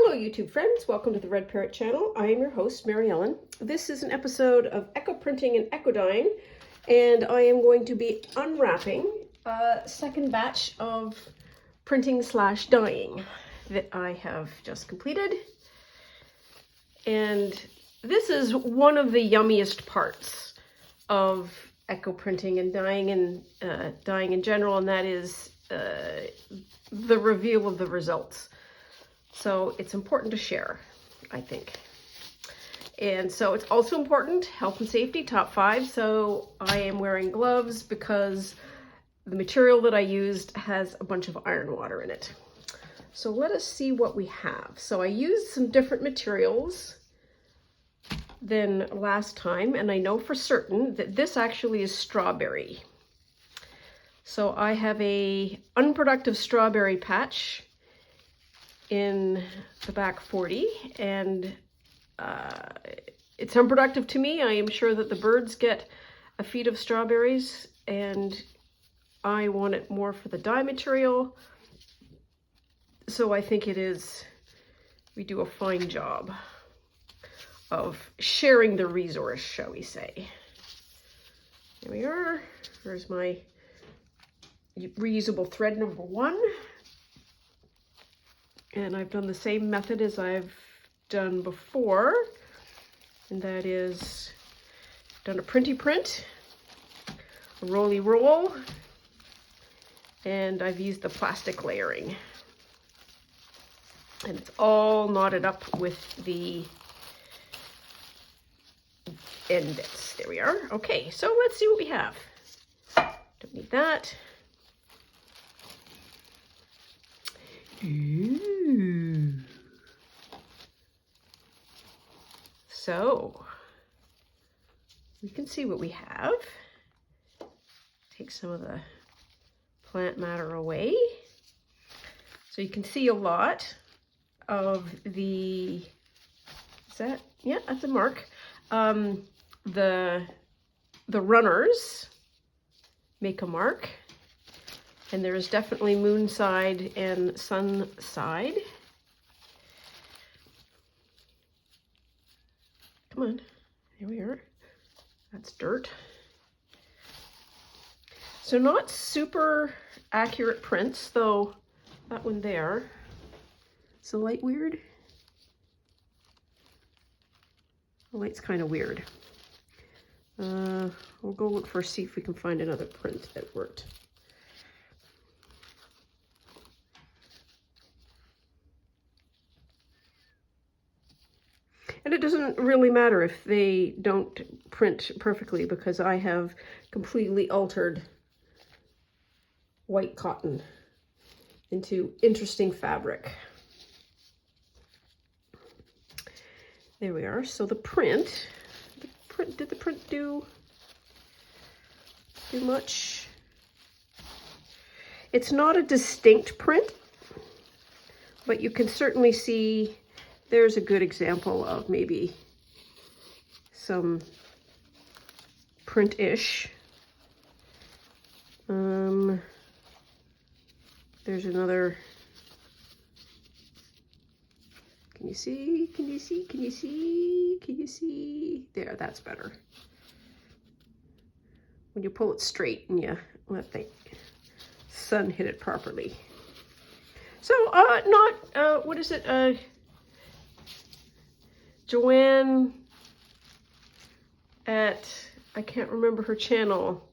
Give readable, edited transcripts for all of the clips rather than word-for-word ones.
Hello YouTube friends, welcome to the Red Parrot channel. I am your host, Mary Ellen. This is an episode of Echo Printing and Echo Dyeing, and I am going to be unwrapping a second batch of printing / dyeing that I have just completed. And this is one of the yummiest parts of echo printing and dyeing in general, and that is the reveal of the results. So it's important to share, I think. And so it's also important, health and safety, top 5. So I am wearing gloves because the material that I used has a bunch of iron water in it. So let us see what we have. So I used some different materials than last time, and I know for certain that this actually is strawberry. So I have a unproductive strawberry patch in the back 40, and it's unproductive to me. I am sure that the birds get a feed of strawberries, and I want it more for the dye material. So I think we do a fine job of sharing the resource, shall we say. Here we are. There's my reusable thread number 1. And I've done the same method as I've done before, and that is done a printy print, a rolly roll, and I've used the plastic layering. And it's all knotted up with the end bits. There we are. Okay, so let's see what we have. Don't need that. Ooh. So we can see what we have. Take some of the plant matter away. So you can see a lot of the, yeah, that's a mark. The runners make a mark. And there is definitely moon side and sun side. Come on, here we are. That's dirt. So not super accurate prints, though that one there. Is the light weird? The light's kind of weird. We'll go look for, see if we can find another print that worked. And it doesn't really matter if they don't print perfectly, because I have completely altered white cotton into interesting fabric. There we are. So the print, did the print do much? It's not a distinct print, but you can certainly see there's a good example of maybe some print-ish. There's another. Can you see? Can you see? Can you see? Can you see? There, that's better. When you pull it straight and you let the sun hit it properly. So, what is it? Joanne at, I can't remember her channel,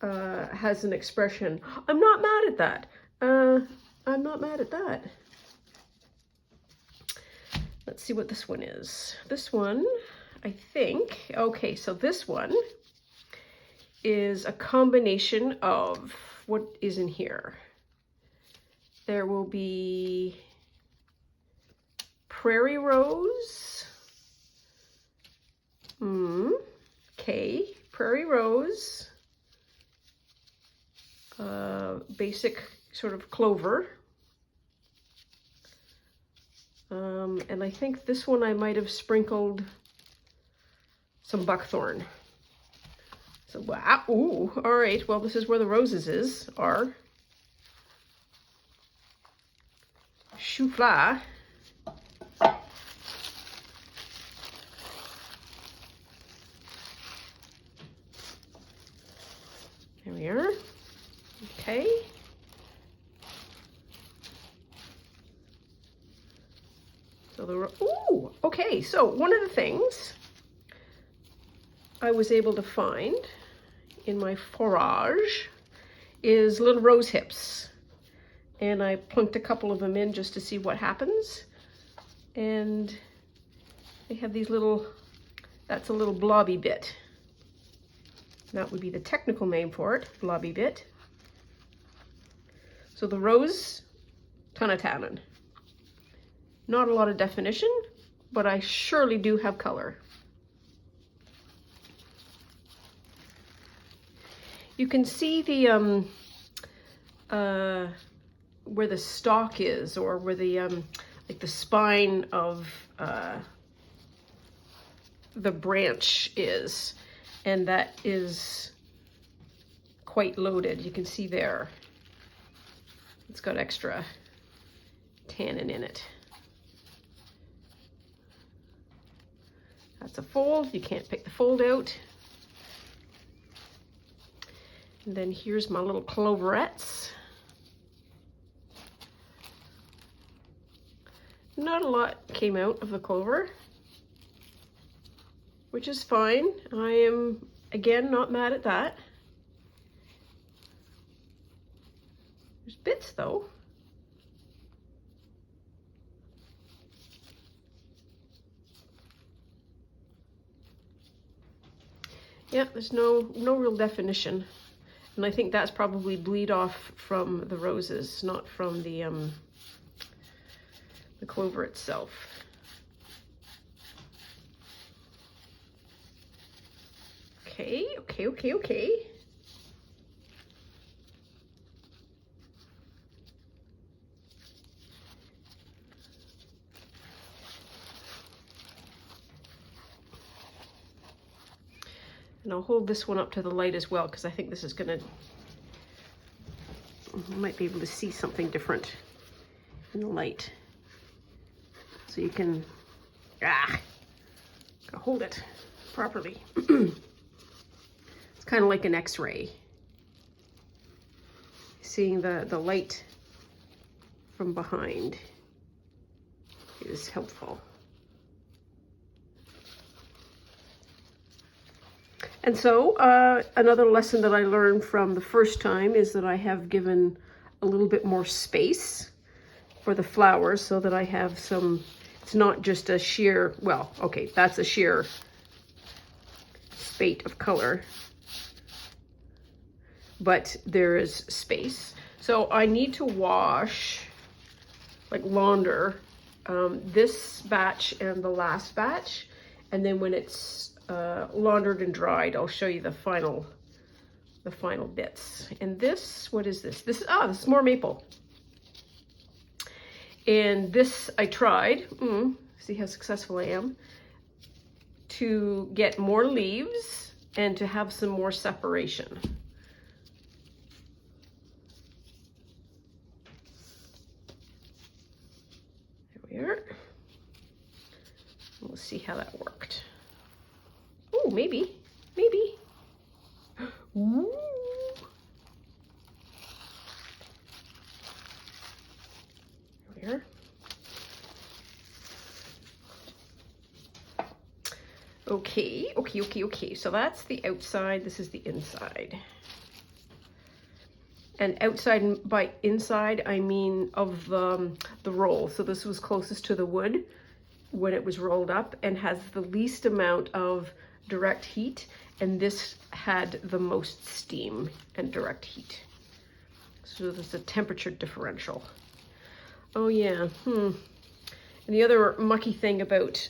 has an expression. I'm not mad at that. I'm not mad at that. Let's see what this one is. This one, I think, okay, so this one is a combination of what is in here. There will be prairie rose, okay, prairie rose, basic sort of clover, and I think this one I might have sprinkled some buckthorn. So, wow, ooh, all right, well, this is where the roses are. Chou-fleur. So ooh, okay, so one of the things I was able to find in my forage is little rose hips. And I plunked a couple of them in just to see what happens. And they have these little, that's a little blobby bit. That would be the technical name for it, blobby bit. So the rose, ton of tannin. Not a lot of definition, but I surely do have color. You can see the where the stalk is, or where the like the spine of the branch is, and that is quite loaded. You can see there. It's got extra tannin in it. That's a fold. You can't pick the fold out. And then here's my little cloverettes. Not a lot came out of the clover, which is fine. I am, again, not mad at that. There's bits though. Yeah, there's no real definition. And I think that's probably bleed off from the roses, not from the clover itself. Okay. And I'll hold this one up to the light as well, because I think this is gonna, you might be able to see something different in the light. So you can, gotta hold it properly. It's kind of like an X-ray. Seeing the light from behind is helpful. And so another lesson that I learned from the first time is that I have given a little bit more space for the flowers, so that I have some, it's not just a sheer, well, okay, that's a sheer spate of color, but there is space. So I need to wash, like launder, this batch and the last batch, and then when it's laundered and dried, I'll show you the final bits. And this, what is this? This is more maple. And this I tried, see how successful I am, to get more leaves and to have some more separation. There we are. We'll see how that worked. Oh, maybe. Ooh. Here. Okay. So that's the outside. This is the inside. And outside, and by inside, I mean of the roll. So this was closest to the wood when it was rolled up, and has the least amount of direct heat, and this had the most steam and direct heat. So there's a temperature differential. Oh yeah, And the other mucky thing about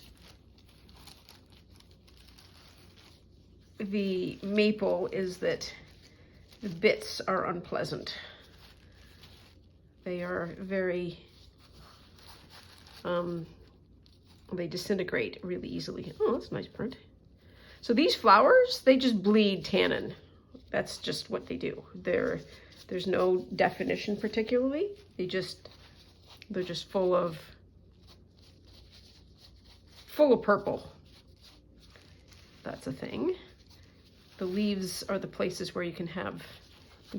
the maple is that the bits are unpleasant. They are very, they disintegrate really easily. Oh, that's a nice print. So these flowers, they just bleed tannin. That's just what they do. There's no definition particularly. They're just full of purple. That's a thing. The leaves are the places where you can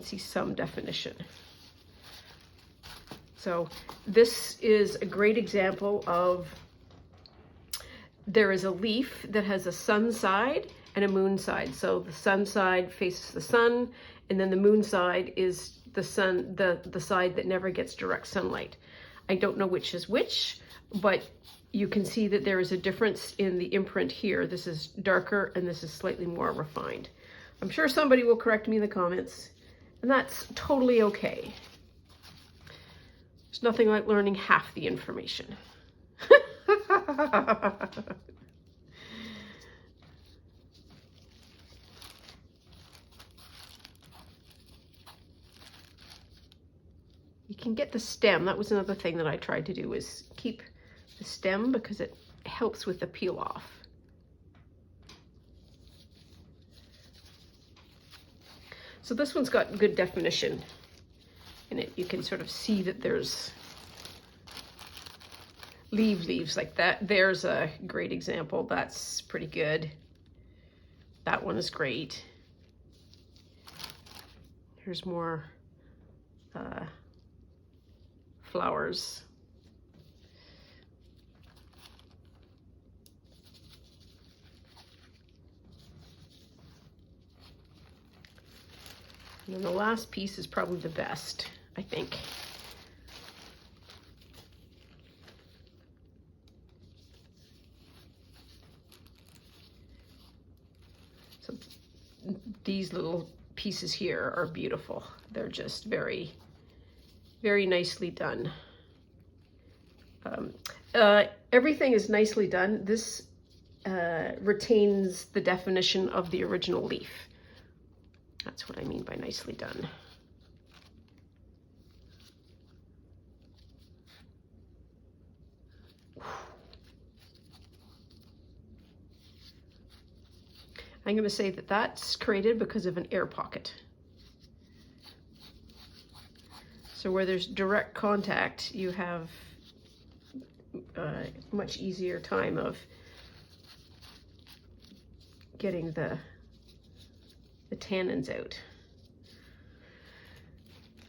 see some definition. So this is a great example of there is a leaf that has a sun side and a moon side. So the sun side faces the sun, and then the moon side is the sun, the side that never gets direct sunlight. I don't know which is which, but you can see that there is a difference in the imprint here. This is darker and this is slightly more refined. I'm sure somebody will correct me in the comments, and that's totally okay. There's nothing like learning half the information. You can get the stem. That was another thing that I tried to do, is keep the stem because it helps with the peel off. So this one's got good definition in it. You can sort of see that there's leaves like that. There's a great example. That's pretty good. That one is great. Here's more flowers. And then the last piece is probably the best, I think. So these little pieces here are beautiful. They're just very, very nicely done. Everything is nicely done. This retains the definition of the original leaf. That's what I mean by nicely done. I'm going to say that that's created because of an air pocket. So where there's direct contact, you have a much easier time of getting the tannins out.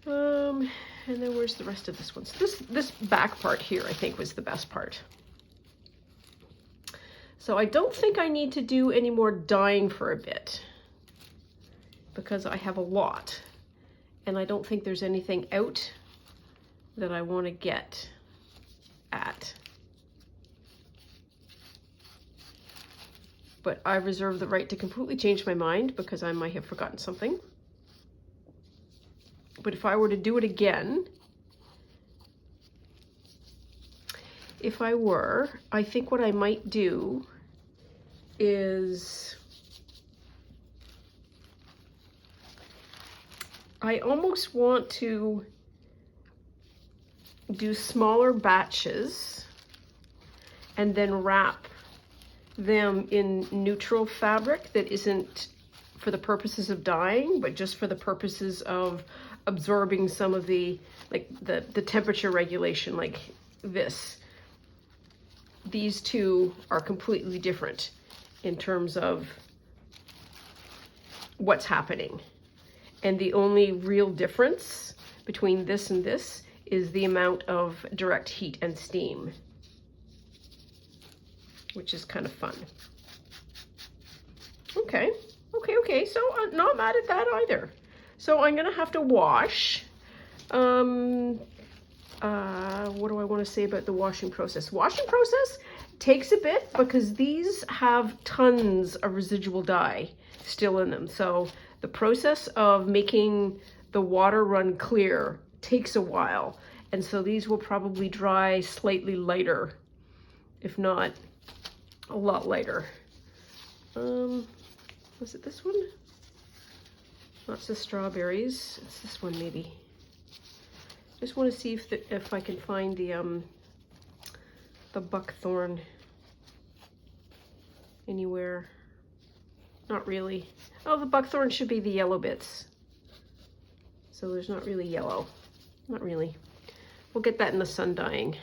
And then where's the rest of this one? So this back part here, I think, was the best part. So I don't think I need to do any more dyeing for a bit because I have a lot, and I don't think there's anything out that I want to get at. But I reserve the right to completely change my mind because I might have forgotten something. But if I were to do it again, I think what I might do is I almost want to do smaller batches and then wrap them in neutral fabric that isn't for the purposes of dyeing, but just for the purposes of absorbing some of the, like the temperature regulation, like this. These two are completely different in terms of what's happening. And the only real difference between this and this is the amount of direct heat and steam, which is kind of fun. Okay, so I'm not mad at that either. So I'm gonna have to wash. What do I want to say about the washing process? Washing process takes a bit because these have tons of residual dye still in them. So the process of making the water run clear takes a while. And so these will probably dry slightly lighter, if not a lot lighter. Was it this one? Lots of strawberries. It's this one maybe. Just want to see if I can find the buckthorn anywhere. Not really. Oh, the buckthorn should be the yellow bits. So there's not really yellow. Not really. We'll get that in the sun dyeing.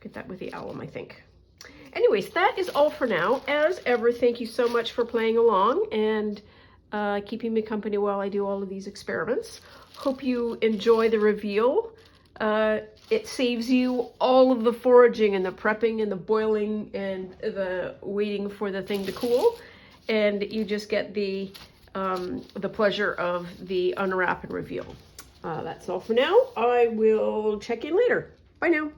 Get that with the alum, I think. Anyways, that is all for now. As ever, thank you so much for playing along and keeping me company while I do all of these experiments. Hope you enjoy the reveal. it saves you all of the foraging and the prepping and the boiling and the waiting for the thing to cool, and you just get the pleasure of the unwrap and reveal. That's all for now. I will check in later. Bye now.